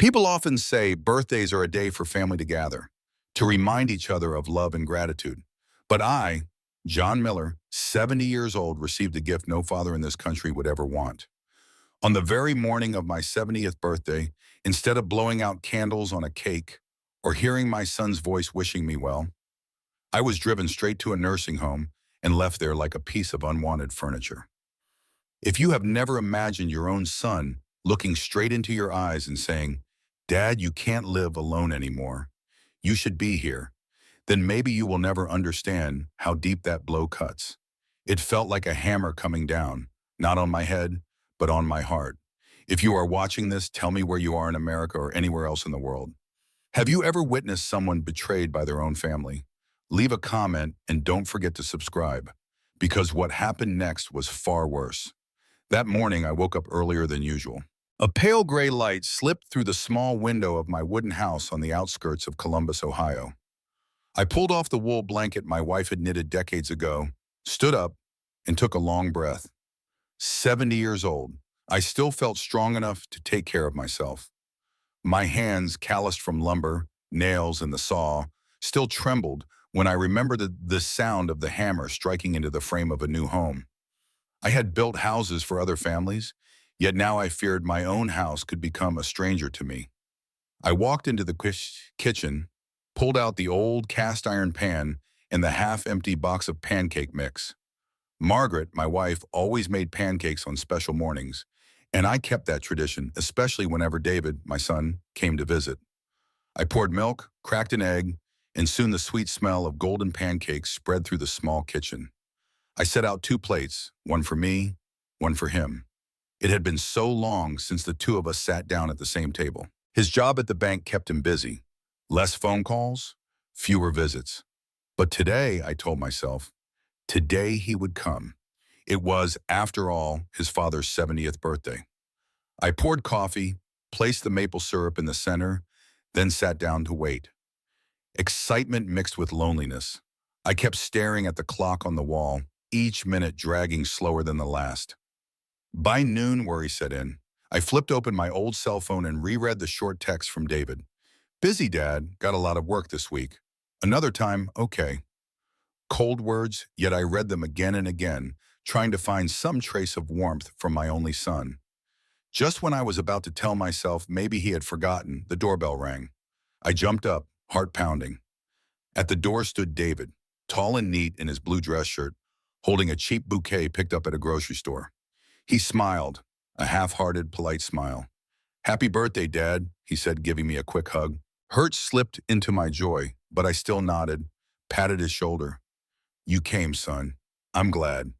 People often say birthdays are a day for family to gather, to remind each other of love and gratitude. But I, John Miller, 70 years old, received a gift no father in this country would ever want. On the very morning of my 70th birthday, instead of blowing out candles on a cake or hearing my son's voice wishing me well, I was driven straight to a nursing home and left there like a piece of unwanted furniture. If you have never imagined your own son looking straight into your eyes and saying, "Dad, you can't live alone anymore. You should be here," then maybe you will never understand how deep that blow cuts. It felt like a hammer coming down, not on my head, but on my heart. If you are watching this, tell me where you are in America or anywhere else in the world. Have you ever witnessed someone betrayed by their own family? Leave a comment and don't forget to subscribe, because what happened next was far worse. That morning, I woke up earlier than usual. A pale gray light slipped through the small window of my wooden house on the outskirts of Columbus, Ohio. I pulled off the wool blanket my wife had knitted decades ago, stood up, and took a long breath. 70 years old, I still felt strong enough to take care of myself. My hands, calloused from lumber, nails, and the saw, still trembled when I remembered the sound of the hammer striking into the frame of a new home. I had built houses for other families, yet now I feared my own house could become a stranger to me. I walked into the kitchen, pulled out the old cast iron pan and the half-empty box of pancake mix. Margaret, my wife, always made pancakes on special mornings, and I kept that tradition, especially whenever David, my son, came to visit. I poured milk, cracked an egg, and soon the sweet smell of golden pancakes spread through the small kitchen. I set out 2 plates, one for me, one for him. It had been so long since the two of us sat down at the same table. His job at the bank kept him busy. Less phone calls, fewer visits. But today, I told myself, today he would come. It was, after all, his father's 70th birthday. I poured coffee, placed the maple syrup in the center, then sat down to wait. Excitement mixed with loneliness. I kept staring at the clock on the wall, each minute dragging slower than the last. By noon, worry set in. I flipped open my old cell phone and reread the short text from David. "Busy, Dad. Got a lot of work this week." Another time, "Okay." Cold words, yet I read them again and again, trying to find some trace of warmth from my only son. Just when I was about to tell myself maybe he had forgotten, the doorbell rang. I jumped up, heart pounding. At the door stood David, tall and neat in his blue dress shirt, holding a cheap bouquet picked up at a grocery store. He smiled, a half-hearted, polite smile. "Happy birthday, Dad," he said, giving me a quick hug. Hurt slipped into my joy, but I still nodded, patted his shoulder. "You came, son. I'm glad."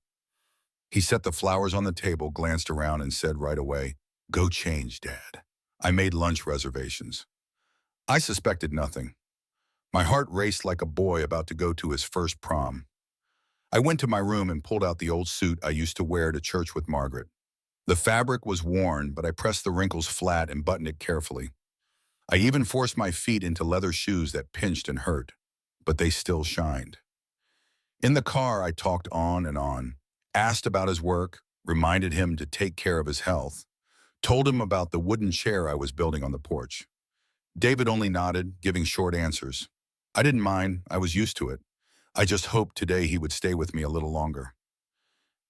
He set the flowers on the table, glanced around, and said right away, "Go change, Dad. I made lunch reservations." I suspected nothing. My heart raced like a boy about to go to his first prom. I went to my room and pulled out the old suit I used to wear to church with Margaret. The fabric was worn, but I pressed the wrinkles flat and buttoned it carefully. I even forced my feet into leather shoes that pinched and hurt, but they still shined. In the car, I talked on and on, asked about his work, reminded him to take care of his health, told him about the wooden chair I was building on the porch. David only nodded, giving short answers. I didn't mind, I was used to it. I just hoped today he would stay with me a little longer.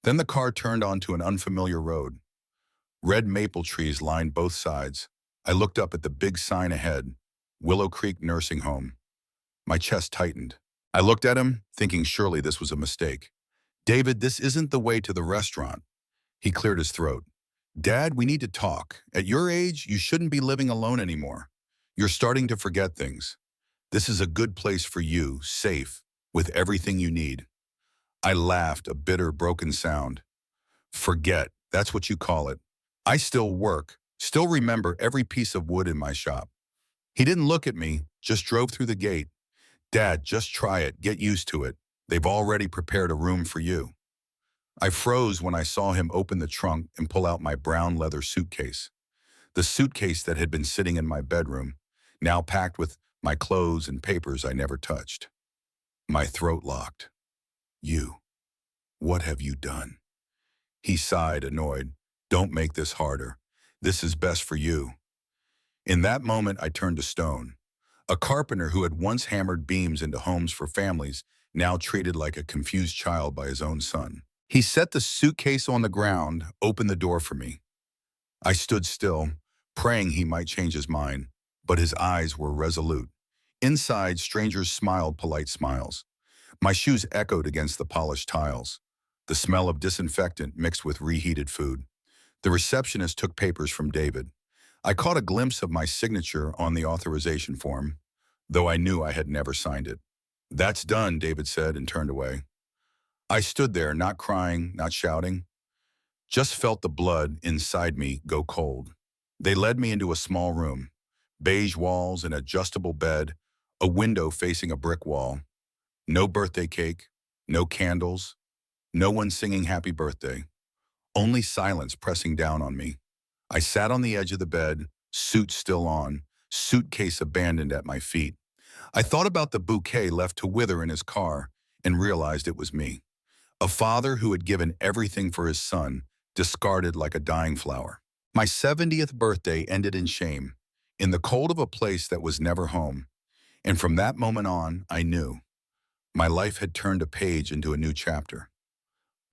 Then the car turned onto an unfamiliar road. Red maple trees lined both sides. I looked up at the big sign ahead, Willow Creek Nursing Home. My chest tightened. I looked at him, thinking surely this was a mistake. "David, this isn't the way to the restaurant." He cleared his throat. "Dad, we need to talk. At your age, you shouldn't be living alone anymore. You're starting to forget things. This is a good place for you, safe, with everything you need." I laughed, a bitter, broken sound. "Forget, that's what you call it. I still work, still remember every piece of wood in my shop." He didn't look at me, just drove through the gate. "Dad, just try it, get used to it. They've already prepared a room for you." I froze when I saw him open the trunk and pull out my brown leather suitcase. The suitcase that had been sitting in my bedroom, now packed with my clothes and papers I never touched. My throat locked. "You, what have you done?" He sighed, annoyed. "Don't make this harder. This is best for you." In that moment, I turned to stone. A carpenter who had once hammered beams into homes for families, now treated like a confused child by his own son. He set the suitcase on the ground, opened the door for me. I stood still, praying he might change his mind, but his eyes were resolute. Inside, strangers smiled polite smiles. My shoes echoed against the polished tiles. The smell of disinfectant mixed with reheated food. The receptionist took papers from David. I caught a glimpse of my signature on the authorization form, though I knew I had never signed it. "That's done," David said and turned away. I stood there, not crying, not shouting, just felt the blood inside me go cold. They led me into a small room, beige walls, an adjustable bed, a window facing a brick wall. No birthday cake, no candles, no one singing happy birthday. Only silence pressing down on me. I sat on the edge of the bed, suit still on, suitcase abandoned at my feet. I thought about the bouquet left to wither in his car and realized it was me. A father who had given everything for his son, discarded like a dying flower. My 70th birthday ended in shame, in the cold of a place that was never home. And from that moment on, I knew my life had turned a page into a new chapter.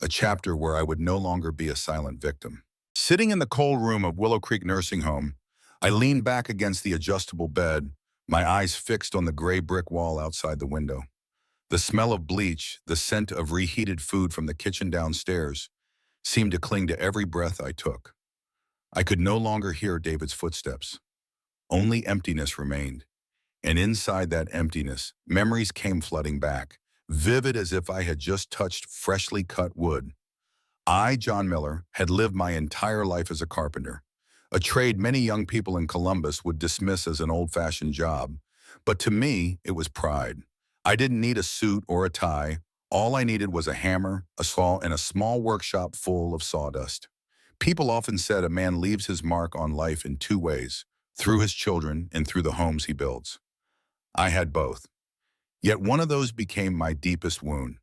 A chapter where I would no longer be a silent victim. Sitting in the cold room of Willow Creek Nursing Home, I leaned back against the adjustable bed, my eyes fixed on the gray brick wall outside the window. The smell of bleach, the scent of reheated food from the kitchen downstairs, seemed to cling to every breath I took. I could no longer hear David's footsteps. Only emptiness remained. And inside that emptiness, memories came flooding back, vivid as if I had just touched freshly cut wood. I, John Miller, had lived my entire life as a carpenter, a trade many young people in Columbus would dismiss as an old-fashioned job. But to me, it was pride. I didn't need a suit or a tie. All I needed was a hammer, a saw, and a small workshop full of sawdust. People often said a man leaves his mark on life in two ways, through his children and through the homes he builds. I had both. Yet one of those became my deepest wound.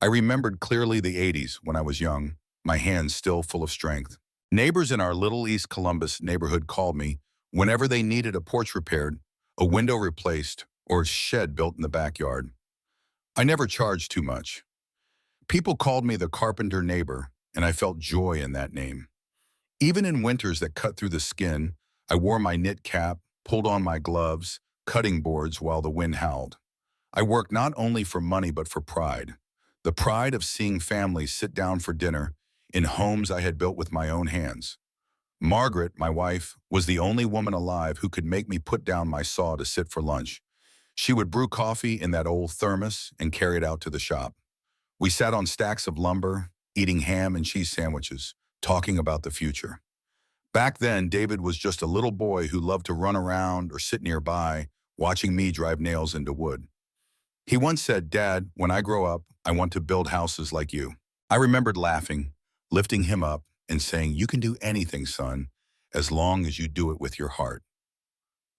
I remembered clearly the 80s when I was young, my hands still full of strength. Neighbors in our little East Columbus neighborhood called me whenever they needed a porch repaired, a window replaced, or a shed built in the backyard. I never charged too much. People called me the carpenter neighbor, and I felt joy in that name. Even in winters that cut through the skin, I wore my knit cap, pulled on my gloves, cutting boards while the wind howled. I worked not only for money but for pride. The pride of seeing families sit down for dinner in homes I had built with my own hands. Margaret, my wife, was the only woman alive who could make me put down my saw to sit for lunch. She would brew coffee in that old thermos and carry it out to the shop. We sat on stacks of lumber, eating ham and cheese sandwiches, talking about the future. Back then, David was just a little boy who loved to run around or sit nearby, watching me drive nails into wood. He once said, "Dad, when I grow up, I want to build houses like you." I remembered laughing, lifting him up, and saying, "You can do anything, son, as long as you do it with your heart."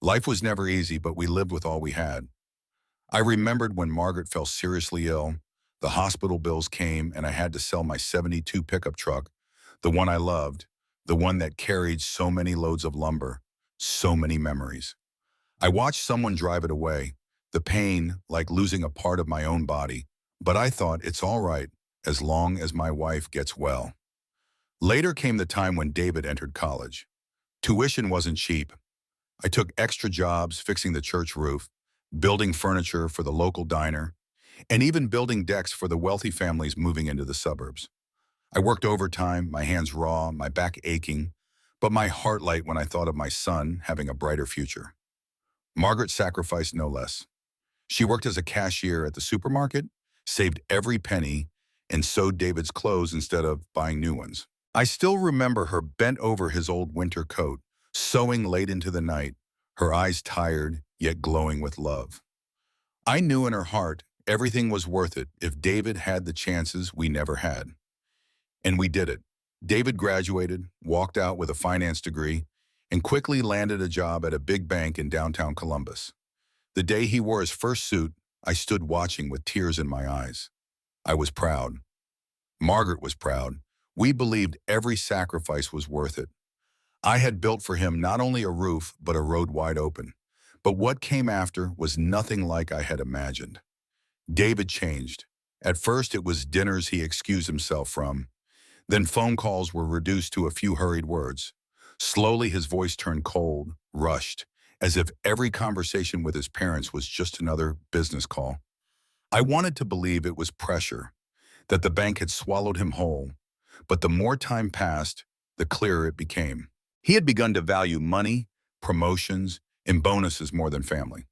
Life was never easy, but we lived with all we had. I remembered when Margaret fell seriously ill, the hospital bills came, and I had to sell my '72 pickup truck, the one I loved, the one that carried so many loads of lumber, so many memories. I watched someone drive it away, the pain like losing a part of my own body, but I thought it's all right as long as my wife gets well. Later came the time when David entered college. Tuition wasn't cheap. I took extra jobs fixing the church roof, building furniture for the local diner, and even building decks for the wealthy families moving into the suburbs. I worked overtime, my hands raw, my back aching, but my heart light when I thought of my son having a brighter future. Margaret sacrificed no less. She worked as a cashier at the supermarket, saved every penny, and sewed David's clothes instead of buying new ones. I still remember her bent over his old winter coat, sewing late into the night, her eyes tired yet glowing with love. I knew in her heart everything was worth it if David had the chances we never had. And we did it. David graduated, walked out with a finance degree, and quickly landed a job at a big bank in downtown Columbus. The day he wore his first suit, I stood watching with tears in my eyes. I was proud. Margaret was proud. We believed every sacrifice was worth it. I had built for him not only a roof, but a road wide open. But what came after was nothing like I had imagined. David changed. At first, it was dinners he excused himself from. Then phone calls were reduced to a few hurried words. Slowly, his voice turned cold, rushed, as if every conversation with his parents was just another business call. I wanted to believe it was pressure, that the bank had swallowed him whole. But the more time passed, the clearer it became. He had begun to value money, promotions, and bonuses more than family.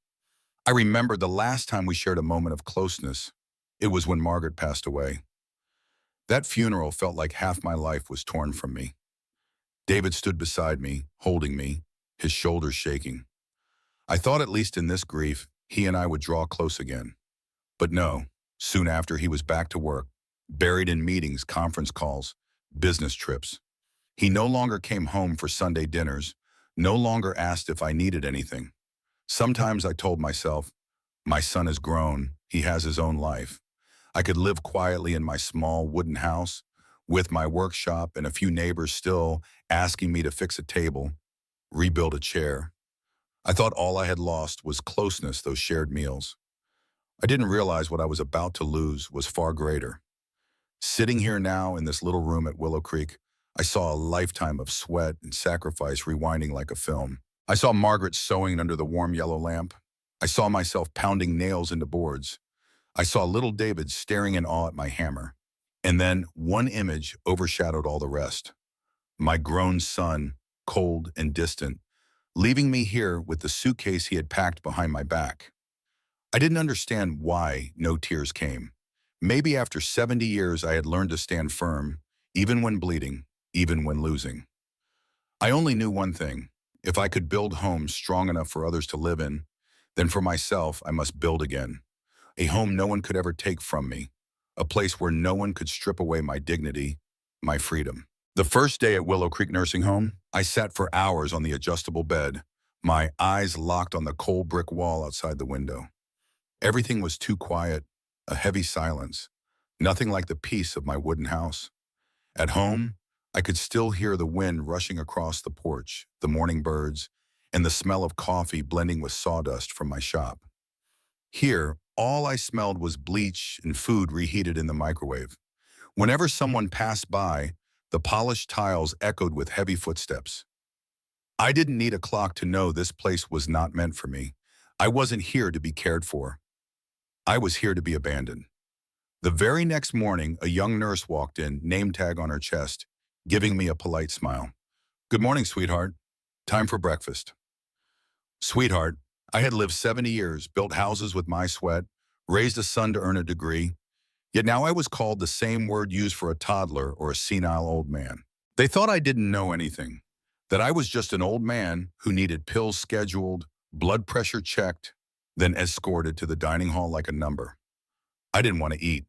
I remember the last time we shared a moment of closeness. It was when Margaret passed away. That funeral felt like half my life was torn from me. David stood beside me, holding me, his shoulders shaking. I thought at least in this grief, he and I would draw close again. But no, soon after he was back to work, buried in meetings, conference calls, business trips. He no longer came home for Sunday dinners, no longer asked if I needed anything. Sometimes I told myself, my son is grown, he has his own life. I could live quietly in my small wooden house, with my workshop and a few neighbors still asking me to fix a table, rebuild a chair. I thought all I had lost was closeness, those shared meals. I didn't realize what I was about to lose was far greater. Sitting here now in this little room at Willow Creek, I saw a lifetime of sweat and sacrifice rewinding like a film. I saw Margaret sewing under the warm yellow lamp. I saw myself pounding nails into boards. I saw little David staring in awe at my hammer. And then one image overshadowed all the rest. My grown son, cold and distant, leaving me here with the suitcase he had packed behind my back. I didn't understand why no tears came. Maybe after 70 years I had learned to stand firm, even when bleeding, even when losing. I only knew one thing. If I could build homes strong enough for others to live in, then for myself I must build again. A home no one could ever take from me. A place where no one could strip away my dignity, my freedom. The first day at Willow Creek Nursing Home, I sat for hours on the adjustable bed, my eyes locked on the cold brick wall outside the window. Everything was too quiet, a heavy silence, nothing like the peace of my wooden house. At home, I could still hear the wind rushing across the porch, the morning birds, and the smell of coffee blending with sawdust from my shop. Here, all I smelled was bleach and food reheated in the microwave. Whenever someone passed by, the polished tiles echoed with heavy footsteps. I didn't need a clock to know this place was not meant for me. I wasn't here to be cared for. I was here to be abandoned. The very next morning, a young nurse walked in, name tag on her chest, giving me a polite smile. "Good morning, sweetheart. Time for breakfast." Sweetheart, I had lived 70 years, built houses with my sweat, raised a son to earn a degree, yet now I was called the same word used for a toddler or a senile old man. They thought I didn't know anything, that I was just an old man who needed pills scheduled, blood pressure checked, then escorted to the dining hall like a number. I didn't want to eat.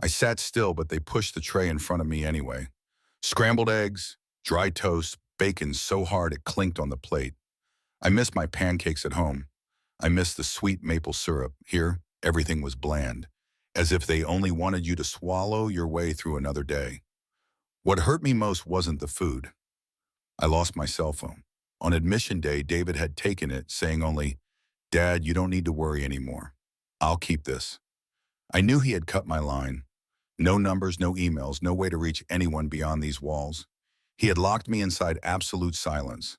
I sat still, but they pushed the tray in front of me anyway. Scrambled eggs, dry toast, bacon so hard it clinked on the plate. I missed my pancakes at home. I missed the sweet maple syrup. Here, everything was bland, as if they only wanted you to swallow your way through another day. What hurt me most wasn't the food. I lost my cell phone. On admission day, David had taken it, saying only, "Dad, you don't need to worry anymore. I'll keep this." I knew he had cut my line. No numbers, no emails, no way to reach anyone beyond these walls. He had locked me inside absolute silence.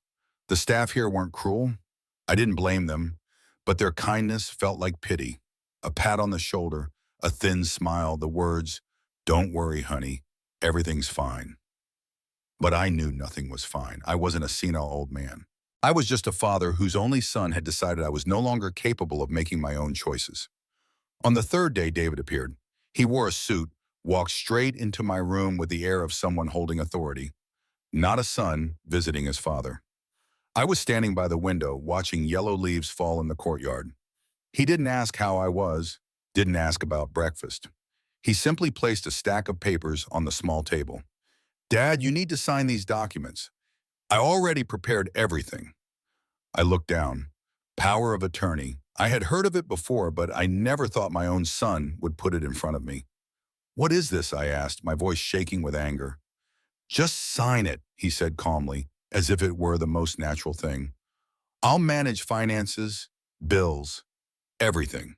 The staff here weren't cruel. I didn't blame them, but their kindness felt like pity. A pat on the shoulder, a thin smile, the words, "Don't worry, honey, everything's fine." But I knew nothing was fine. I wasn't a senile old man. I was just a father whose only son had decided I was no longer capable of making my own choices. On the third day, David appeared. He wore a suit, walked straight into my room with the air of someone holding authority, not a son visiting his father. I was standing by the window, watching yellow leaves fall in the courtyard. He didn't ask how I was, didn't ask about breakfast. He simply placed a stack of papers on the small table. "Dad, you need to sign these documents. I already prepared everything." I looked down. Power of attorney. I had heard of it before, but I never thought my own son would put it in front of me. "What is this?" I asked, my voice shaking with anger. "Just sign it," he said calmly. as if it were the most natural thing. I'll manage finances, bills, everything.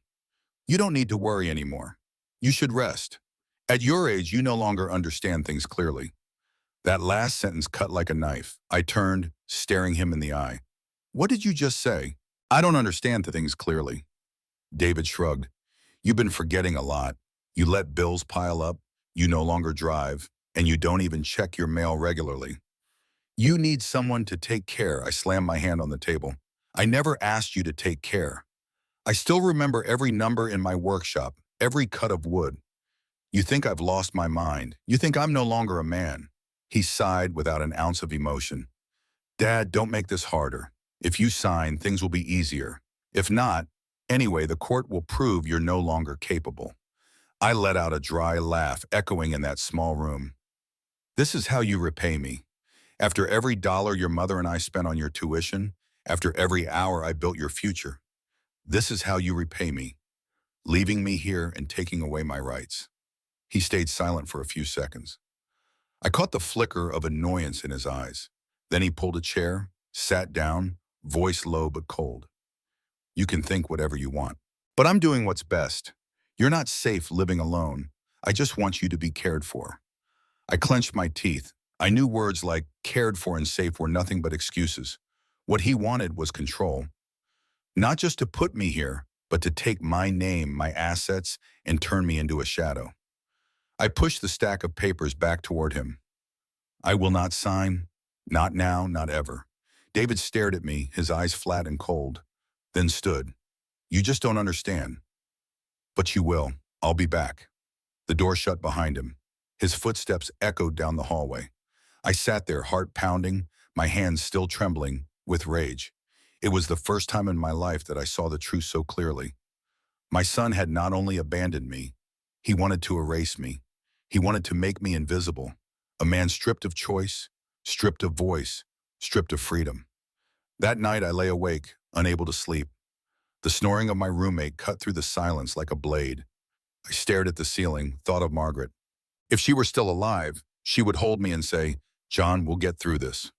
You don't need to worry anymore. You should rest. At your age, you no longer understand things clearly. That last sentence cut like a knife. I turned, staring him in the eye. What did you just say? I don't understand the things clearly. David shrugged. You've been forgetting a lot. You let bills pile up, you no longer drive, and you don't even check your mail regularly. You need someone to take care. I slammed my hand on the table. I never asked you to take care. I still remember every number in my workshop, every cut of wood. You think I've lost my mind. You think I'm no longer a man. He sighed without an ounce of emotion. Dad, don't make this harder. If you sign, things will be easier. If not, anyway, the court will prove you're no longer capable. I let out a dry laugh, echoing in that small room. This is how you repay me. After every dollar your mother and I spent on your tuition, after every hour I built your future, this is how you repay me, leaving me here and taking away my rights. He stayed silent for a few seconds. I caught the flicker of annoyance in his eyes. Then he pulled a chair, sat down, voice low but cold. You can think whatever you want, but I'm doing what's best. You're not safe living alone. I just want you to be cared for. I clenched my teeth. I knew words like cared for and safe were nothing but excuses. What he wanted was control. Not just to put me here, but to take my name, my assets, and turn me into a shadow. I pushed the stack of papers back toward him. I will not sign. Not now, not ever. David stared at me, his eyes flat and cold, then stood. You just don't understand. But you will. I'll be back. The door shut behind him. His footsteps echoed down the hallway. I sat there, heart pounding, my hands still trembling with rage. It was the first time in my life that I saw the truth so clearly. My son had not only abandoned me, he wanted to erase me. He wanted to make me invisible, a man stripped of choice, stripped of voice, stripped of freedom. That night I lay awake, unable to sleep. The snoring of my roommate cut through the silence like a blade. I stared at the ceiling, thought of Margaret. If she were still alive, she would hold me and say, John, we'll get through this.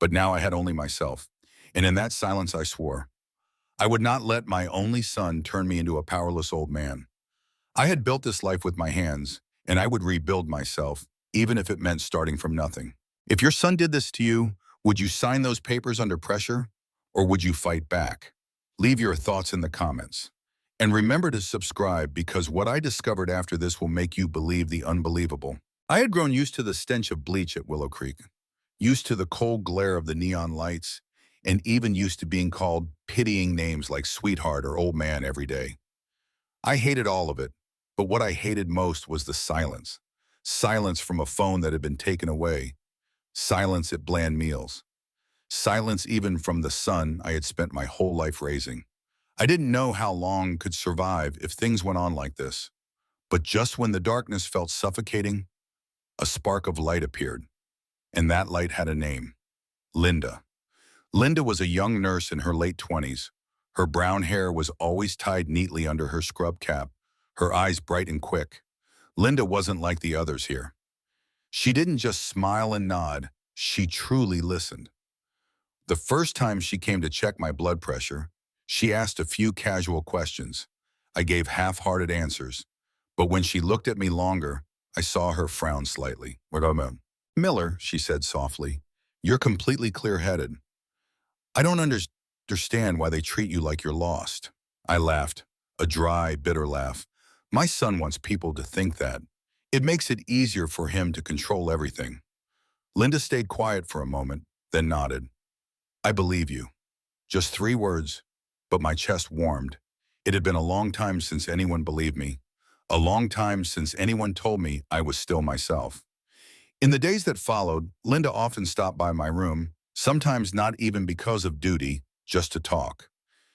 But now I had only myself, and in that silence I swore. I would not let my only son turn me into a powerless old man. I had built this life with my hands, and I would rebuild myself, even if it meant starting from nothing. If your son did this to you, would you sign those papers under pressure, or would you fight back? Leave your thoughts in the comments. And remember to subscribe, because what I discovered after this will make you believe the unbelievable. I had grown used to the stench of bleach at Willow Creek, used to the cold glare of the neon lights, and even used to being called pitying names like sweetheart or old man every day. I hated all of it, but what I hated most was the silence. Silence from a phone that had been taken away. Silence at bland meals. Silence even from the son I had spent my whole life raising. I didn't know how long could survive if things went on like this. But just when the darkness felt suffocating, a spark of light appeared. And that light had a name. Linda. Linda was a young nurse in her late 20s. Her brown hair was always tied neatly under her scrub cap, her eyes bright and quick. Linda wasn't like the others here. She didn't just smile and nod, she truly listened. The first time she came to check my blood pressure, she asked a few casual questions. I gave half-hearted answers, but when she looked at me longer, I saw her frown slightly. Miller, she said softly, you're completely clear-headed. I don't understand why they treat you like you're lost. I laughed, a dry, bitter laugh. My son wants people to think that. It makes it easier for him to control everything. Linda stayed quiet for a moment, then nodded. I believe you. Just 3 words, but my chest warmed. It had been a long time since anyone believed me. A long time since anyone told me I was still myself. In the days that followed, Linda often stopped by my room, sometimes not even because of duty, just to talk.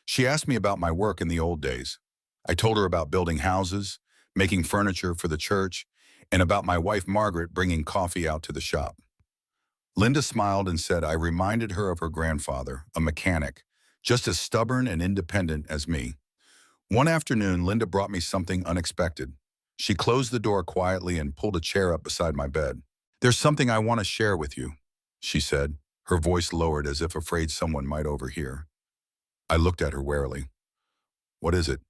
She asked me about my work in the old days. I told her about building houses, making furniture for the church, and about my wife Margaret bringing coffee out to the shop. Linda smiled and said I reminded her of her grandfather, a mechanic, just as stubborn and independent as me. One afternoon, Linda brought me something unexpected. She closed the door quietly and pulled a chair up beside my bed. There's something I want to share with you, she said. her voice lowered as if afraid someone might overhear. I looked at her warily. What is it?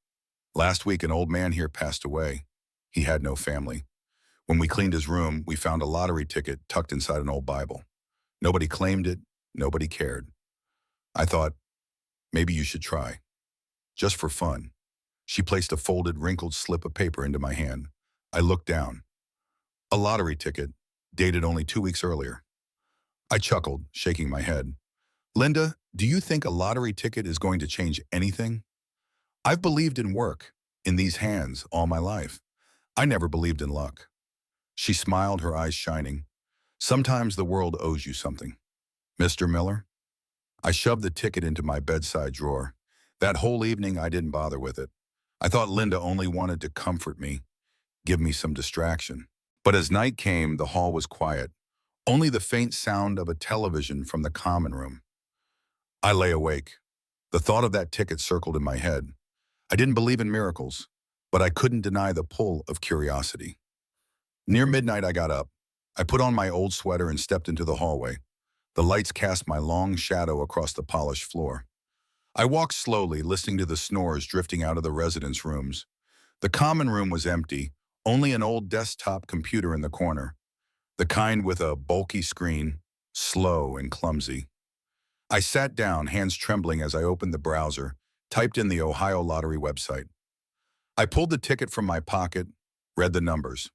Last week, an old man here passed away. He had no family. When we cleaned his room, we found a lottery ticket tucked inside an old Bible. Nobody claimed it. Nobody cared. I thought, maybe you should try. Just for fun. She placed a folded, wrinkled slip of paper into my hand. I looked down. A lottery ticket, dated only 2 weeks earlier. I chuckled, shaking my head. Linda, do you think a lottery ticket is going to change anything? I've believed in work, in these hands, all my life. I never believed in luck. She smiled, her eyes shining. Sometimes the world owes you something. Mr. Miller? I shoved the ticket into my bedside drawer. That whole evening, I didn't bother with it. I thought Linda only wanted to comfort me, give me some distraction. But as night came, the hall was quiet. Only the faint sound of a television from the common room. I lay awake. The thought of that ticket circled in my head. I didn't believe in miracles, but I couldn't deny the pull of curiosity. Near midnight, I got up. I put on my old sweater and stepped into the hallway. The lights cast my long shadow across the polished floor. I walked slowly, listening to the snores drifting out of the residence rooms. The common room was empty, only an old desktop computer in the corner, the kind with a bulky screen, slow and clumsy. I sat down, hands trembling as I opened the browser, typed in the Ohio Lottery website. I pulled the ticket from my pocket, read the numbers.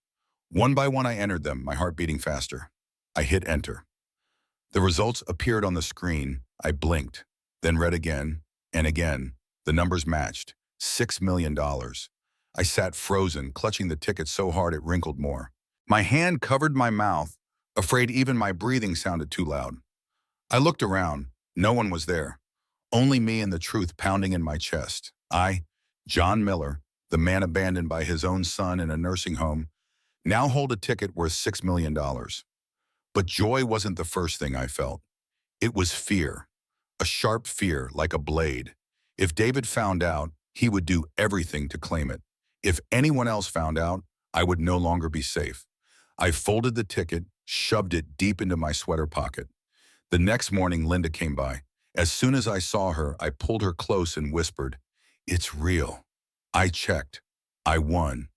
One by one I entered them, my heart beating faster. I hit enter. The results appeared on the screen. I blinked, then read again and again. The numbers matched. $6 million. I sat frozen, clutching the ticket so hard it wrinkled more. My hand covered my mouth, afraid even my breathing sounded too loud. I looked around. No one was there. Only me and the truth pounding in my chest. I, John Miller, the man abandoned by his own son in a nursing home, now hold a ticket worth $6 million. But joy wasn't the first thing I felt. It was fear. A sharp fear, like a blade. If David found out, he would do everything to claim it. If anyone else found out, I would no longer be safe. I folded the ticket, shoved it deep into my sweater pocket. The next morning, Linda came by. As soon as I saw her, I pulled her close and whispered, "It's real." I checked. I won.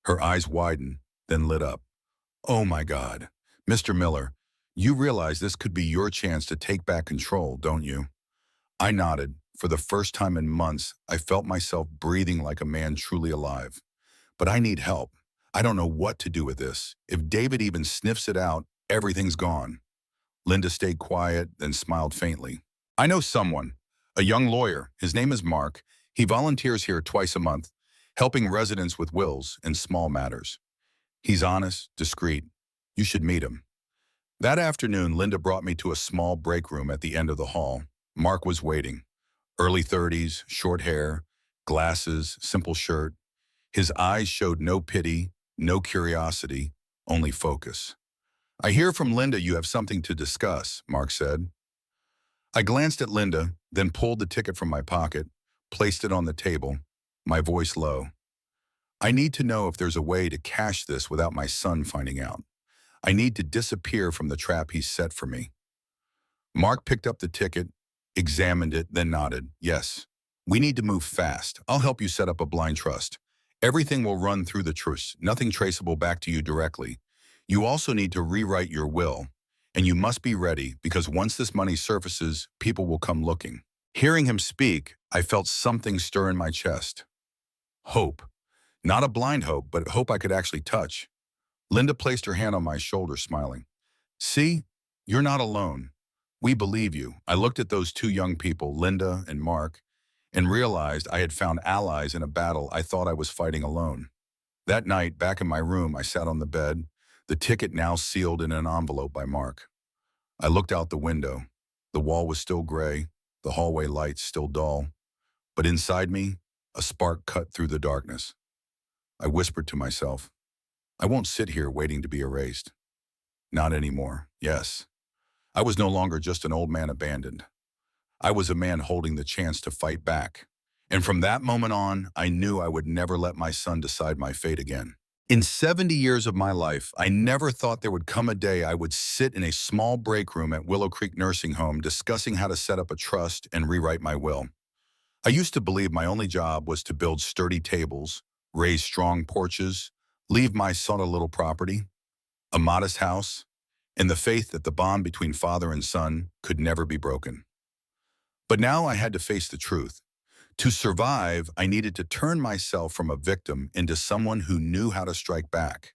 Her eyes widened, then lit up. Oh my God. Mr. Miller, you realize this could be your chance to take back control, don't you? I nodded. For the first time in months, I felt myself breathing like a man truly alive. But I need help. I don't know what to do with this. If David even sniffs it out, everything's gone. Linda stayed quiet, then smiled faintly. I know someone, a young lawyer. His name is Mark. He volunteers here twice a month, helping residents with wills and small matters. He's honest, discreet. You should meet him. That afternoon, Linda brought me to a small break room at the end of the hall. Mark was waiting. Early 30s, short hair, glasses, simple shirt. His eyes showed no pity, no curiosity, only focus. I hear from Linda you have something to discuss, Mark said. I glanced at Linda, then pulled the ticket from my pocket, placed it on the table, my voice low. I need to know if there's a way to cash this without my son finding out. I need to disappear from the trap he's set for me. Mark picked up the ticket, examined it, then nodded. Yes, we need to move fast. I'll help you set up a blind trust. Everything will run through the trust, nothing traceable back to you directly. You also need to rewrite your will, and you must be ready because once this money surfaces, people will come looking. Hearing him speak, I felt something stir in my chest. Hope. Not a blind hope, but hope I could actually touch. Linda placed her hand on my shoulder, smiling. See, you're not alone. We believe you. I looked at those two young people, Linda and Mark, and realized I had found allies in a battle I thought I was fighting alone. That night, back in my room, I sat on the bed, the ticket now sealed in an envelope by Mark. I looked out the window. The wall was still gray, the hallway lights still dull, but inside me, a spark cut through the darkness. I whispered to myself, I won't sit here waiting to be erased. Not anymore. Yes. I was no longer just an old man abandoned. I was a man holding the chance to fight back. And from that moment on, I knew I would never let my son decide my fate again. In 70 years of my life, I never thought there would come a day I would sit in a small break room at Willow Creek Nursing Home discussing how to set up a trust and rewrite my will. I used to believe my only job was to build sturdy tables, raise strong porches, leave my son a little property, a modest house, and the faith that the bond between father and son could never be broken. But now I had to face the truth. To survive, I needed to turn myself from a victim into someone who knew how to strike back.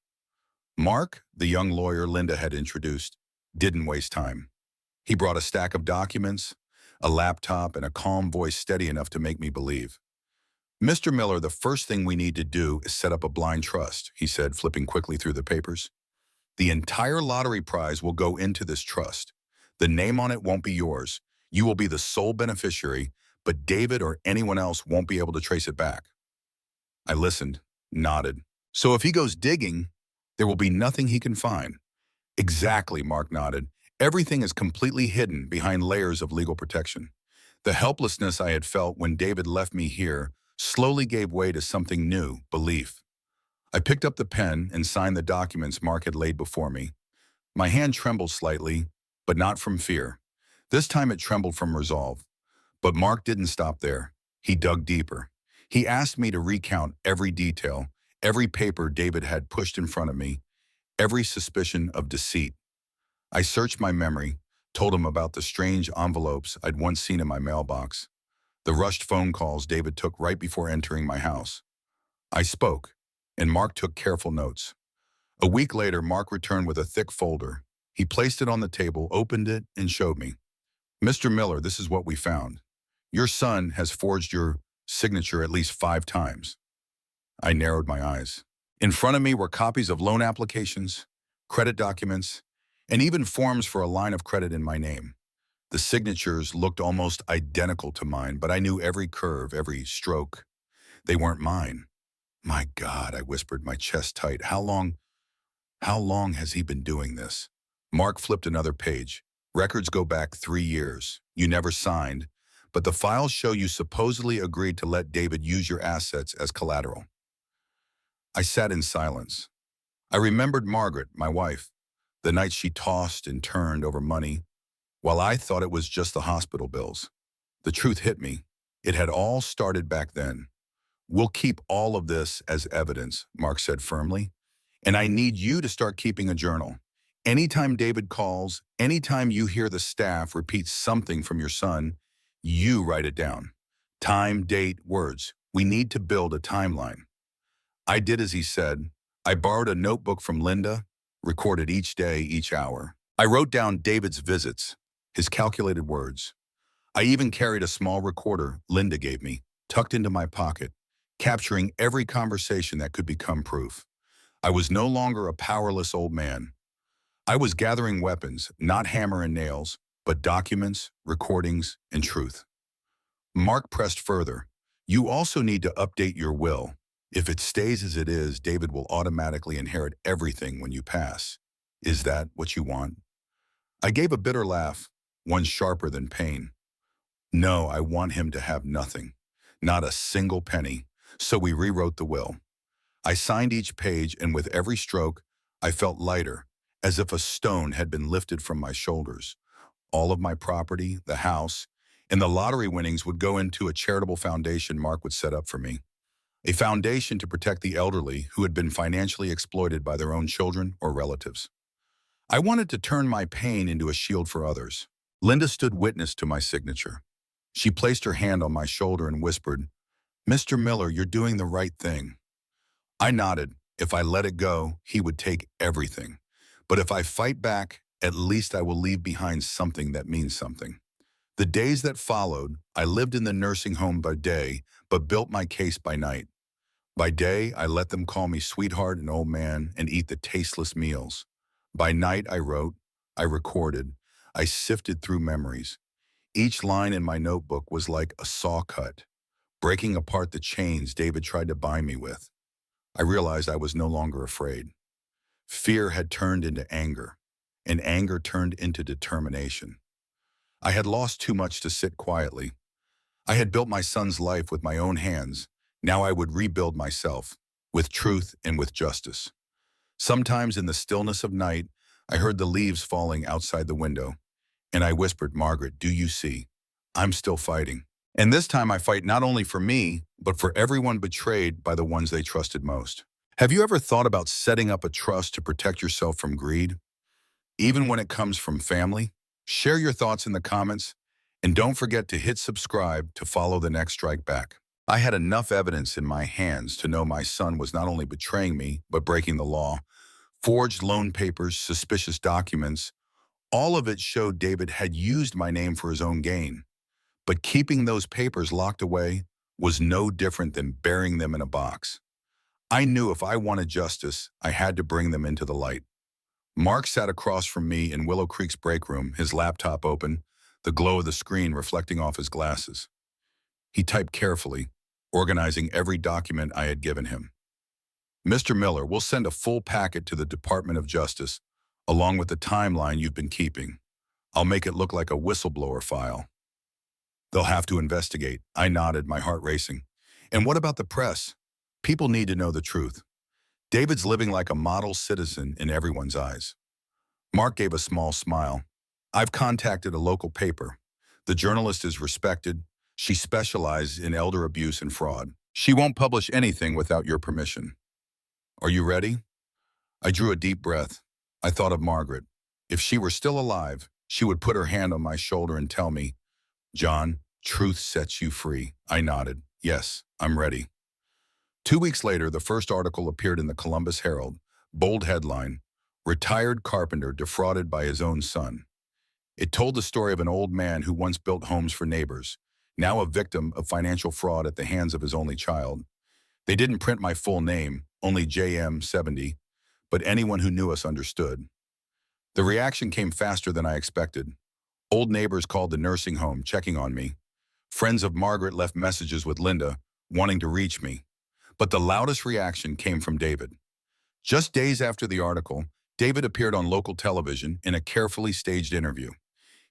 Mark, the young lawyer Linda had introduced, didn't waste time. He brought a stack of documents, a laptop, and a calm voice steady enough to make me believe. "Mr. Miller, the first thing we need to do is set up a blind trust," he said, flipping quickly through the papers. "The entire lottery prize will go into this trust. The name on it won't be yours. You will be the sole beneficiary, but David or anyone else won't be able to trace it back." I listened, nodded. "So if he goes digging, there will be nothing he can find." "Exactly," Mark nodded. "Everything is completely hidden behind layers of legal protection." The helplessness I had felt when David left me here slowly gave way to something new, belief. I picked up the pen and signed the documents Mark had laid before me. My hand trembled slightly, but not from fear. This time it trembled from resolve. But Mark didn't stop there. He dug deeper. He asked me to recount every detail, every paper David had pushed in front of me, every suspicion of deceit. I searched my memory, told him about the strange envelopes I'd once seen in my mailbox, the rushed phone calls David took right before entering my house. I spoke, and Mark took careful notes. A week later, Mark returned with a thick folder. He placed it on the table, opened it, and showed me. "Mr. Miller, this is what we found. Your son has forged your signature at least 5 times." I narrowed my eyes. In front of me were copies of loan applications, credit documents, and even forms for a line of credit in my name. The signatures looked almost identical to mine, but I knew every curve, every stroke. They weren't mine. "My God," I whispered, my chest tight. How long has he been doing this?" Mark flipped another page. "Records go back 3 years. You never signed, but the files show you supposedly agreed to let David use your assets as collateral." I sat in silence. I remembered Margaret, my wife, the night she tossed and turned over money, while I thought it was just the hospital bills. The truth hit me. It had all started back then. "We'll keep all of this as evidence," Mark said firmly. "And I need you to start keeping a journal. Anytime David calls, anytime you hear the staff repeat something from your son, you write it down. Time, date, words. We need to build a timeline." I did as he said. I borrowed a notebook from Linda, recorded each day, each hour. I wrote down David's visits, his calculated words. I even carried a small recorder Linda gave me, tucked into my pocket, capturing every conversation that could become proof. I was no longer a powerless old man. I was gathering weapons, not hammer and nails, but documents, recordings, and truth. Mark pressed further. "You also need to update your will. If it stays as it is, David will automatically inherit everything when you pass. Is that what you want?" I gave a bitter laugh, one sharper than pain. "No, I want him to have nothing, not a single penny." So we rewrote the will. I signed each page, and with every stroke, I felt lighter, as if a stone had been lifted from my shoulders. All of my property, the house, and the lottery winnings would go into a charitable foundation Mark would set up for me. A foundation to protect the elderly who had been financially exploited by their own children or relatives. I wanted to turn my pain into a shield for others. Linda stood witness to my signature. She placed her hand on my shoulder and whispered, "Mr. Miller, you're doing the right thing." I nodded. If I let it go, he would take everything. But if I fight back, at least I will leave behind something that means something. The days that followed, I lived in the nursing home by day, but built my case by night. By day, I let them call me sweetheart and old man and eat the tasteless meals. By night, I wrote, I recorded, I sifted through memories. Each line in my notebook was like a saw cut, breaking apart the chains David tried to bind me with. I realized I was no longer afraid. Fear had turned into anger, and anger turned into determination. I had lost too much to sit quietly. I had built my son's life with my own hands. Now I would rebuild myself, with truth and with justice. Sometimes in the stillness of night, I heard the leaves falling outside the window, and I whispered, "Margaret, do you see? I'm still fighting." And this time I fight not only for me, but for everyone betrayed by the ones they trusted most. Have you ever thought about setting up a trust to protect yourself from greed, even when it comes from family? Share your thoughts in the comments, and don't forget to hit subscribe to follow the next strike back. I had enough evidence in my hands to know my son was not only betraying me, but breaking the law. Forged loan papers, suspicious documents, all of it showed David had used my name for his own gain. But keeping those papers locked away was no different than burying them in a box. I knew if I wanted justice, I had to bring them into the light. Mark sat across from me in Willow Creek's break room, his laptop open, the glow of the screen reflecting off his glasses. He typed carefully, organizing every document I had given him. "Mr. Miller, we'll send a full packet to the Department of Justice, along with the timeline you've been keeping. I'll make it look like a whistleblower file. They'll have to investigate." I nodded, my heart racing. "And what about the press? People need to know the truth. David's living like a model citizen in everyone's eyes." Mark gave a small smile. "I've contacted a local paper. The journalist is respected. She specializes in elder abuse and fraud. She won't publish anything without your permission. Are you ready?" I drew a deep breath. I thought of Margaret. If she were still alive, she would put her hand on my shoulder and tell me, "John, truth sets you free." I nodded. "Yes, I'm ready." 2 weeks later, the first article appeared in the Columbus Herald. Bold headline, "Retired carpenter defrauded by his own son." It told the story of an old man who once built homes for neighbors, now a victim of financial fraud at the hands of his only child. They didn't print my full name, only JM70, but anyone who knew us understood. The reaction came faster than I expected. Old neighbors called the nursing home, checking on me. Friends of Margaret left messages with Linda, wanting to reach me. But the loudest reaction came from David. Just days after the article, David appeared on local television in a carefully staged interview.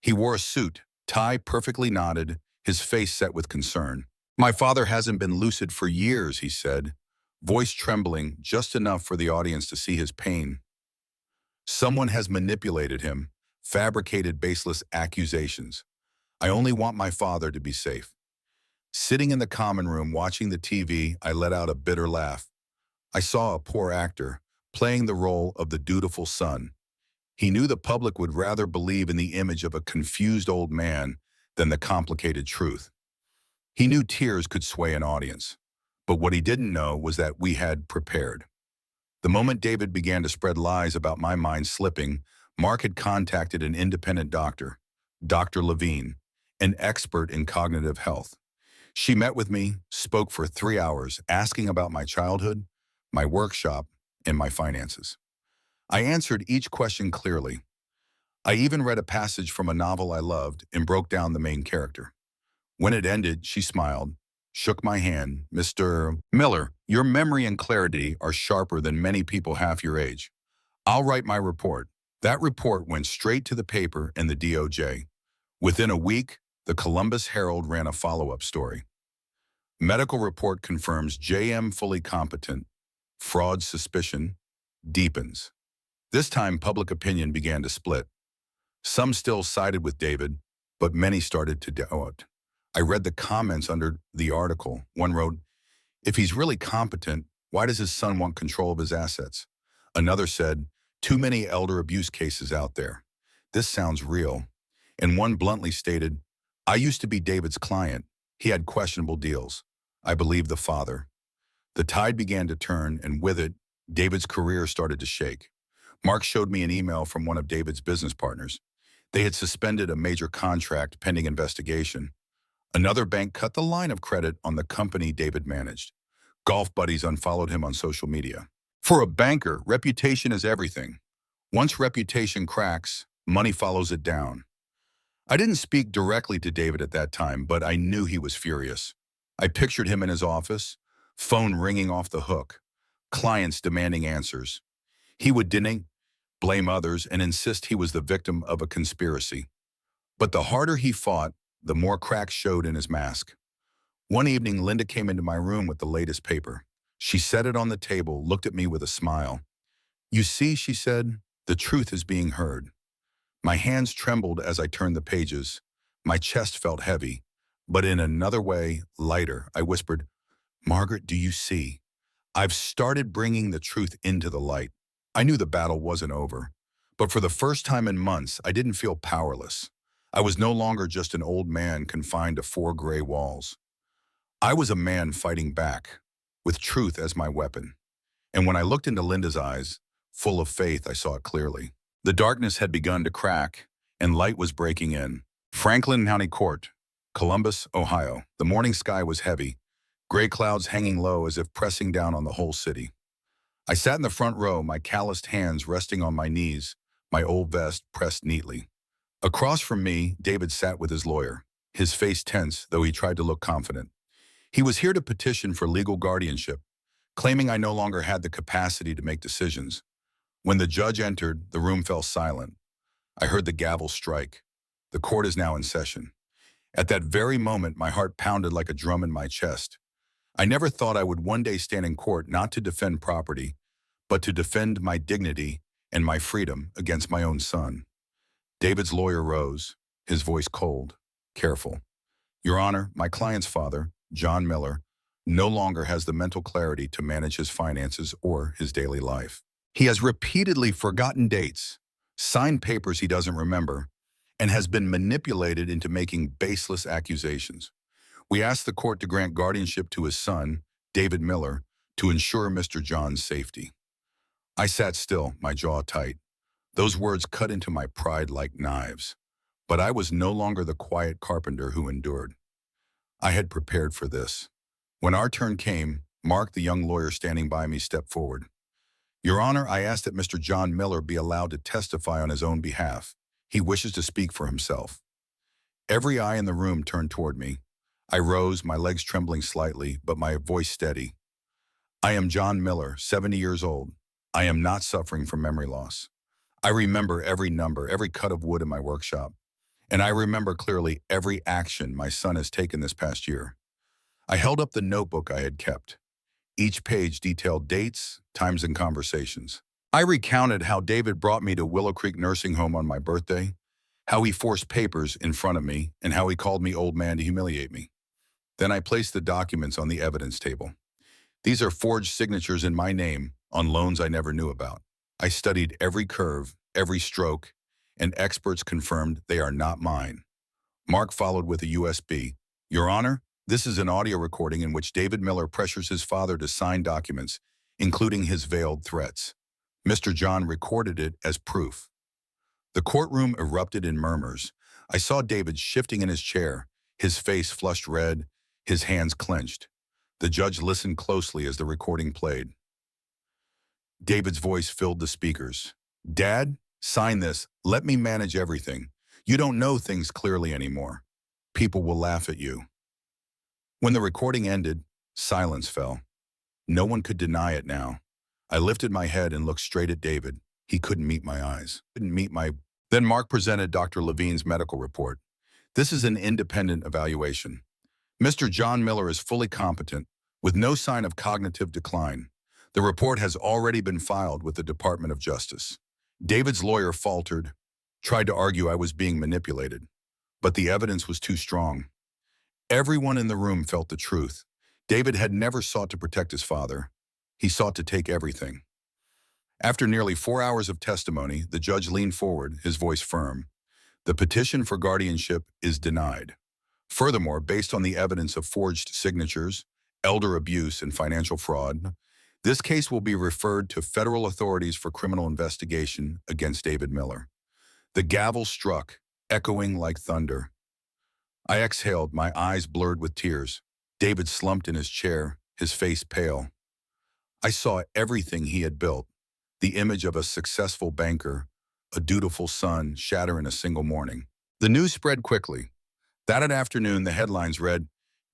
He wore a suit, tie perfectly knotted, his face set with concern. "My father hasn't been lucid for years," he said, voice trembling just enough for the audience to see his pain. "Someone has manipulated him, fabricated baseless accusations. I only want my father to be safe." Sitting in the common room watching the TV, I let out a bitter laugh. I saw a poor actor playing the role of the dutiful son. He knew the public would rather believe in the image of a confused old man than the complicated truth. He knew tears could sway an audience, but what he didn't know was that we had prepared. The moment David began to spread lies about my mind slipping, Mark had contacted an independent doctor, Dr. Levine, an expert in cognitive health. She met with me, spoke for 3 hours, asking about my childhood, my workshop, and my finances. I answered each question clearly. I even read a passage from a novel I loved and broke down the main character. When it ended, she smiled, shook my hand. "Mr. Miller, your memory and clarity are sharper than many people half your age. I'll write my report." That report went straight to the paper and the DOJ. Within a week, the Columbus Herald ran a follow-up story. Medical report confirms JM fully competent. Fraud suspicion deepens. This time, public opinion began to split. Some still sided with David, but many started to doubt. I read the comments under the article. One wrote, "If he's really competent, why does his son want control of his assets?" Another said, "Too many elder abuse cases out there. This sounds real." And one bluntly stated, "I used to be David's client. He had questionable deals. I believe the father." The tide began to turn, and with it, David's career started to shake. Mark showed me an email from one of David's business partners. They had suspended a major contract pending investigation. Another bank cut the line of credit on the company David managed. Golf buddies unfollowed him on social media. For a banker, reputation is everything. Once reputation cracks, money follows it down. I didn't speak directly to David at that time, but I knew he was furious. I pictured him in his office, phone ringing off the hook, clients demanding answers. He would deny, blame others, and insist he was the victim of a conspiracy. But the harder he fought, the more cracks showed in his mask. One evening, Linda came into my room with the latest paper. She set it on the table, looked at me with a smile. "You see," she said, "the truth is being heard." My hands trembled as I turned the pages. My chest felt heavy, but in another way, lighter. I whispered, "Margaret, do you see? I've started bringing the truth into the light." I knew the battle wasn't over, but for the first time in months, I didn't feel powerless. I was no longer just an old man confined to four gray walls. I was a man fighting back, with truth as my weapon. And when I looked into Linda's eyes, full of faith, I saw it clearly. The darkness had begun to crack, and light was breaking in. Franklin County Court, Columbus, Ohio. The morning sky was heavy, gray clouds hanging low as if pressing down on the whole city. I sat in the front row, my calloused hands resting on my knees, my old vest pressed neatly. Across from me, David sat with his lawyer, his face tense, though he tried to look confident. He was here to petition for legal guardianship, claiming I no longer had the capacity to make decisions. When the judge entered, the room fell silent. I heard the gavel strike. The court is now in session. At that very moment, my heart pounded like a drum in my chest. I never thought I would one day stand in court not to defend property, but to defend my dignity and my freedom against my own son. David's lawyer rose, his voice cold, careful. "Your Honor, my client's father, John Miller, no longer has the mental clarity to manage his finances or his daily life. He has repeatedly forgotten dates, signed papers he doesn't remember, and has been manipulated into making baseless accusations. We ask the court to grant guardianship to his son, David Miller, to ensure Mr. John's safety." I sat still, my jaw tight. Those words cut into my pride like knives. But I was no longer the quiet carpenter who endured. I had prepared for this. When our turn came, Mark, the young lawyer standing by me, stepped forward. "Your Honor, I ask that Mr. John Miller be allowed to testify on his own behalf. He wishes to speak for himself." Every eye in the room turned toward me. I rose, my legs trembling slightly, but my voice steady. "I am John Miller, 70 years old. I am not suffering from memory loss. I remember every number, every cut of wood in my workshop. And I remember clearly every action my son has taken this past year." I held up the notebook I had kept. Each page detailed dates, times, and conversations. I recounted how David brought me to Willow Creek Nursing Home on my birthday, how he forced papers in front of me, and how he called me old man to humiliate me. Then I placed the documents on the evidence table. These are forged signatures in my name on loans I never knew about. I studied every curve, every stroke, and experts confirmed they are not mine. Mark followed with a USB. "Your Honor, this is an audio recording in which David Miller pressures his father to sign documents, including his veiled threats. Mr. John recorded it as proof." The courtroom erupted in murmurs. I saw David shifting in his chair, his face flushed red, his hands clenched. The judge listened closely as the recording played. David's voice filled the speakers. "Dad, sign this. Let me manage everything. You don't know things clearly anymore. People will laugh at you." When the recording ended, silence fell. No one could deny it now. I lifted my head and looked straight at David. He couldn't meet my eyes. Then Mark presented Dr. Levine's medical report. "This is an independent evaluation. Mr. John Miller is fully competent, with no sign of cognitive decline. The report has already been filed with the Department of Justice." David's lawyer faltered, tried to argue I was being manipulated, but the evidence was too strong. Everyone in the room felt the truth. David had never sought to protect his father. He sought to take everything. After nearly 4 hours of testimony, the judge leaned forward, his voice firm. "The petition for guardianship is denied. Furthermore, based on the evidence of forged signatures, elder abuse, and financial fraud, this case will be referred to federal authorities for criminal investigation against David Miller." The gavel struck, echoing like thunder. I exhaled, my eyes blurred with tears. David slumped in his chair, his face pale. I saw everything he had built, the image of a successful banker, a dutiful son, shatter in a single morning. The news spread quickly. That afternoon, the headlines read,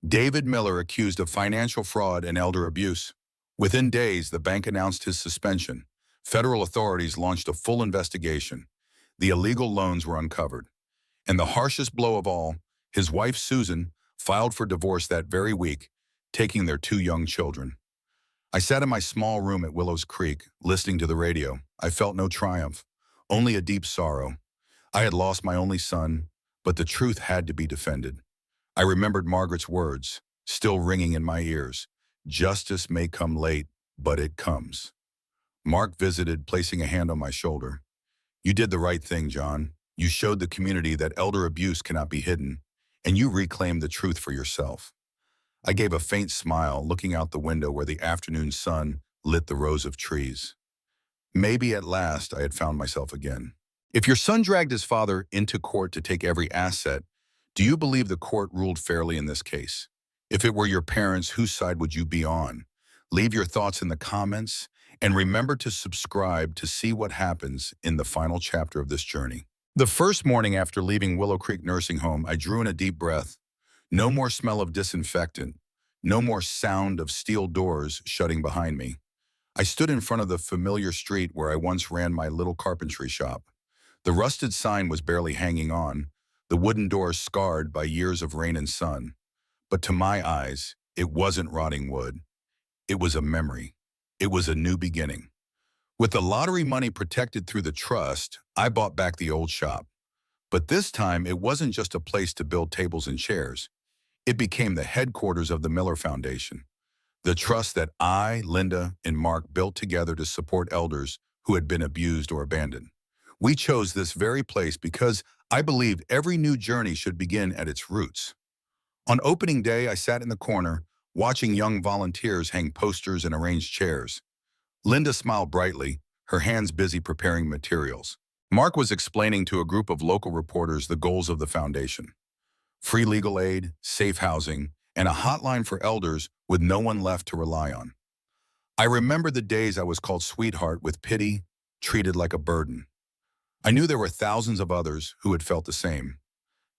"David Miller accused of financial fraud and elder abuse." Within days, the bank announced his suspension. Federal authorities launched a full investigation. The illegal loans were uncovered. And the harshest blow of all, his wife, Susan, filed for divorce that very week, taking their 2 young children. I sat in my small room at Willows Creek, listening to the radio. I felt no triumph, only a deep sorrow. I had lost my only son, but the truth had to be defended. I remembered Margaret's words, still ringing in my ears. Justice may come late, but it comes. Mark visited, placing a hand on my shoulder. You did the right thing, John. You showed the community that elder abuse cannot be hidden, and you reclaimed the truth for yourself. I gave a faint smile, looking out the window where the afternoon sun lit the rows of trees. Maybe at last I had found myself again. If your son dragged his father into court to take every asset, do you believe the court ruled fairly in this case? If it were your parents, whose side would you be on? Leave your thoughts in the comments, and remember to subscribe to see what happens in the final chapter of this journey. The first morning after leaving Willow Creek Nursing Home, I drew in a deep breath. No more smell of disinfectant. No more sound of steel doors shutting behind me. I stood in front of the familiar street where I once ran my little carpentry shop. The rusted sign was barely hanging on, the wooden doors scarred by years of rain and sun. But to my eyes, it wasn't rotting wood. It was a memory. It was a new beginning. With the lottery money protected through the trust, I bought back the old shop. But this time, it wasn't just a place to build tables and chairs. It became the headquarters of the Miller Foundation, the trust that I, Linda, and Mark built together to support elders who had been abused or abandoned. We chose this very place because I believed every new journey should begin at its roots. On opening day, I sat in the corner, watching young volunteers hang posters and arrange chairs. Linda smiled brightly, her hands busy preparing materials. Mark was explaining to a group of local reporters the goals of the foundation: free legal aid, safe housing, and a hotline for elders with no one left to rely on. I remember the days I was called sweetheart with pity, treated like a burden. I knew there were thousands of others who had felt the same.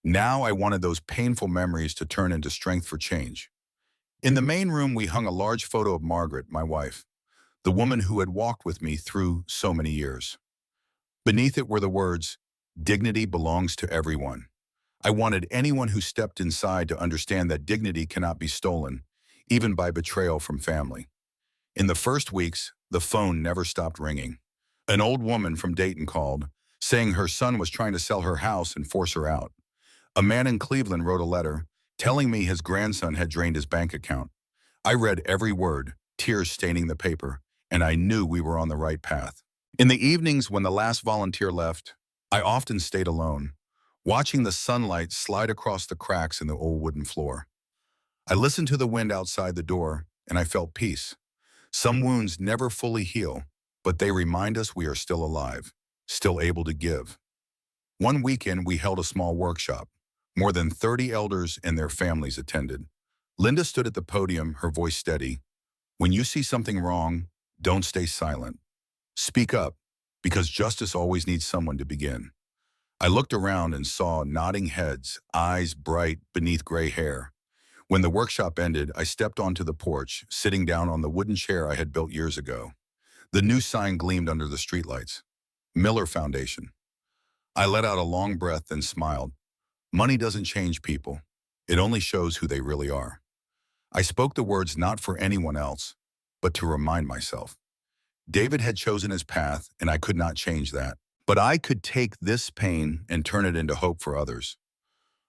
Now I wanted those painful memories to turn into strength for change. In the main room, we hung a large photo of Margaret, my wife, the woman who had walked with me through so many years. Beneath it were the words, "Dignity belongs to everyone." I wanted anyone who stepped inside to understand that dignity cannot be stolen, even by betrayal from family. In the first weeks, the phone never stopped ringing. An old woman from Dayton called, saying her son was trying to sell her house and force her out. A man in Cleveland wrote a letter, telling me his grandson had drained his bank account. I read every word, tears staining the paper, and I knew we were on the right path. In the evenings when the last volunteer left, I often stayed alone, watching the sunlight slide across the cracks in the old wooden floor. I listened to the wind outside the door, and I felt peace. Some wounds never fully heal, but they remind us we are still alive, still able to give. One weekend, we held a small workshop. More than 30 elders and their families attended. Linda stood at the podium, her voice steady. When you see something wrong, don't stay silent. Speak up, because justice always needs someone to begin. I looked around and saw nodding heads, eyes bright beneath gray hair. When the workshop ended, I stepped onto the porch, sitting down on the wooden chair I had built years ago. The new sign gleamed under the streetlights. Miller Foundation. I let out a long breath and smiled. Money doesn't change people. It only shows who they really are. I spoke the words not for anyone else, but to remind myself. David had chosen his path, and I could not change that. But I could take this pain and turn it into hope for others.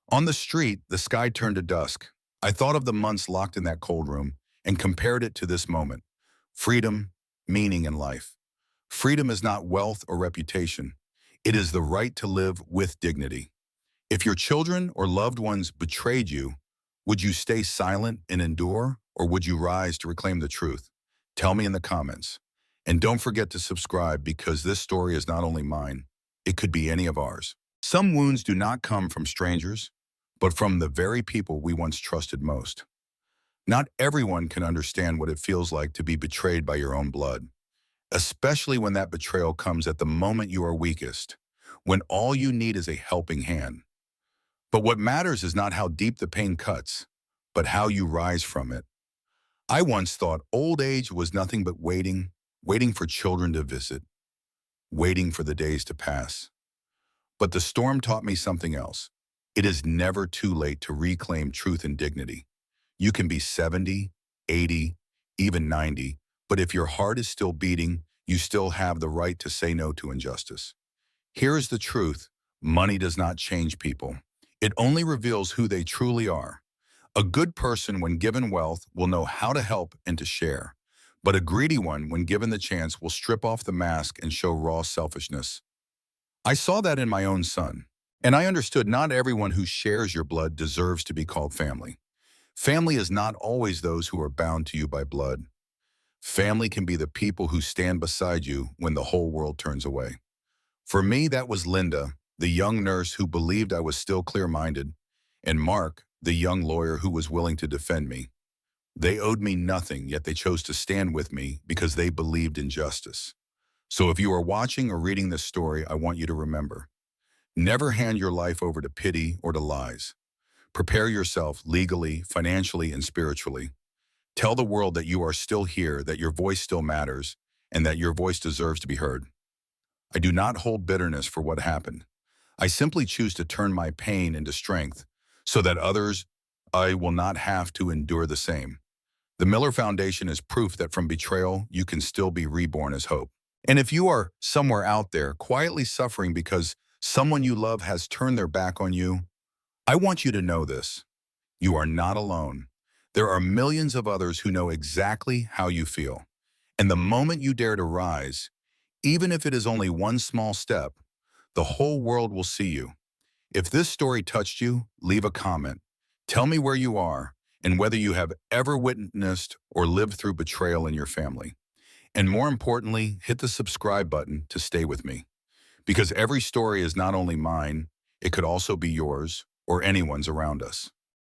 On the street, the sky turned to dusk. I thought of the months locked in that cold room and compared it to this moment. Freedom, meaning in life. Freedom is not wealth or reputation. It is the right to live with dignity. If your children or loved ones betrayed you, would you stay silent and endure, or would you rise to reclaim the truth? Tell me in the comments. And don't forget to subscribe, because this story is not only mine, it could be any of ours. Some wounds do not come from strangers, but from the very people we once trusted most. Not everyone can understand what it feels like to be betrayed by your own blood, especially when that betrayal comes at the moment you are weakest, when all you need is a helping hand. But what matters is not how deep the pain cuts, but how you rise from it. I once thought old age was nothing but waiting for children to visit, waiting for the days to pass. But the storm taught me something else. It is never too late to reclaim truth and dignity. You can be 70, 80, even 90, But if your heart is still beating, you still have the right to say no to injustice. Here is the truth. Money does not change people. It only reveals who they truly are. A good person, when given wealth, will know how to help and to share. But a greedy one, when given the chance, will strip off the mask and show raw selfishness. I saw that in my own son. And I understood not everyone who shares your blood deserves to be called family. Family is not always those who are bound to you by blood. Family can be the people who stand beside you when the whole world turns away. For me, that was Linda, the young nurse who believed I was still clear-minded, and Mark, the young lawyer who was willing to defend me. They owed me nothing, yet they chose to stand with me because they believed in justice. So if you are watching or reading this story, I want you to remember, never hand your life over to pity or to lies. Prepare yourself legally, financially, and spiritually. Tell the world that you are still here, that your voice still matters, and that your voice deserves to be heard. I do not hold bitterness for what happened. I simply choose to turn my pain into strength so that others, I will not have to endure the same. The Miller Foundation is proof that from betrayal, you can still be reborn as hope. And if you are somewhere out there quietly suffering because someone you love has turned their back on you, I want you to know this. You are not alone. There are millions of others who know exactly how you feel. And the moment you dare to rise, even if it is only one small step, the whole world will see you. If this story touched you, leave a comment. Tell me where you are and whether you have ever witnessed or lived through betrayal in your family. And more importantly, hit the subscribe button to stay with me. Because every story is not only mine, it could also be yours or anyone's around us.